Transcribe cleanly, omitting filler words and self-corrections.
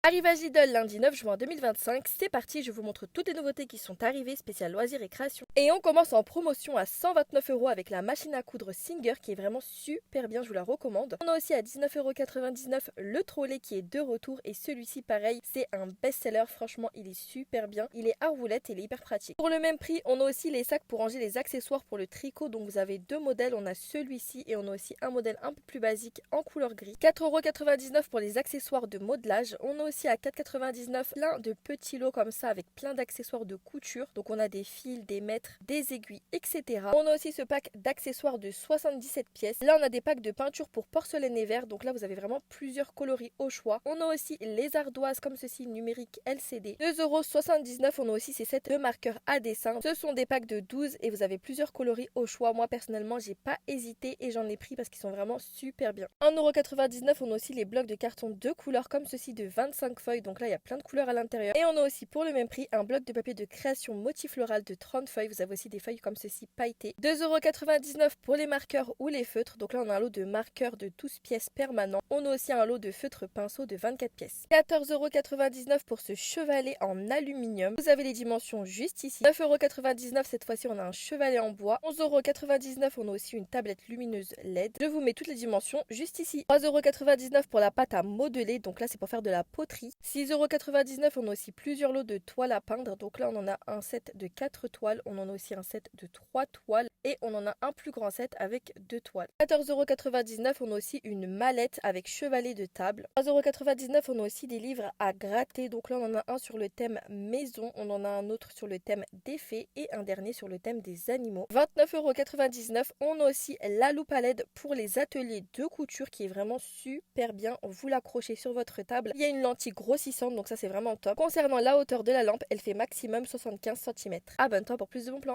Arrivage Lidl lundi 9 juin 2025, c'est parti, je vous montre toutes les nouveautés qui sont arrivées, spéciales loisirs et création. Et on commence en promotion à 129 € avec la machine à coudre Singer qui est vraiment super bien, je vous la recommande. On a aussi à 19,99 € le trolley qui est de retour et celui-ci pareil, c'est un best-seller, franchement il est super bien, il est à roulette et il est hyper pratique. Pour le même prix, on a aussi les sacs pour ranger les accessoires pour le tricot, donc vous avez deux modèles, on a celui-ci et on a aussi un modèle un peu plus basique en couleur gris. 4,99 € pour les accessoires de modelage, on a aussi à 4,99 € plein de petits lots comme ça avec plein d'accessoires de couture. Donc on a des fils, des mètres, des aiguilles, etc. On a aussi ce pack d'accessoires de 77 pièces. Là on a des packs de peinture pour porcelaine et verre. Donc là vous avez vraiment plusieurs coloris au choix. On a aussi les ardoises comme ceci numériques LCD. 2,79 €. On a aussi ces sets de marqueurs à dessin. Ce sont des packs de 12 et vous avez plusieurs coloris au choix. Moi personnellement j'ai pas hésité et j'en ai pris parce qu'ils sont vraiment super bien. 1,99 €. On a aussi les blocs de carton de couleurs comme ceci de 25 feuilles, donc là il y a plein de couleurs à l'intérieur. Et on a aussi pour le même prix un bloc de papier de création motifloral de 30 feuilles. Vous avez aussi des feuilles comme ceci pailletées. 2,99 € pour les marqueurs ou les feutres. Donc là on a un lot de marqueurs de 12 pièces permanents. On a aussi un lot de feutres pinceaux de 24 pièces. 14,99 € pour ce chevalet en aluminium. Vous avez les dimensions juste ici. 9,99 € cette fois-ci on a un chevalet en bois. 11,99 € on a aussi une tablette lumineuse LED. Je vous mets toutes les dimensions juste ici. 3,99 € pour la pâte à modeler. Donc là c'est pour faire de la poterie. 6,99 € on a aussi plusieurs lots de toiles à peindre. Donc là on en a un set de 4 toiles. On en a aussi un set de 3 toiles. Et on en a un plus grand set avec 2 toiles. 14,99 € on a aussi une mallette avec chevalet de table. 3,99 € on a aussi des livres à gratter. Donc là on en a un sur le thème maison. On en a un autre sur le thème des fées. Et un dernier sur le thème des animaux. 29,99 € on a aussi la loupe à LED pour les ateliers de couture qui est vraiment super bien. Vous l'accrochez sur votre table. Il y a une lentille grossissante donc ça c'est vraiment top. Concernant la hauteur de la lampe, elle fait maximum 75 cm. Abonne-toi pour plus de bons plans.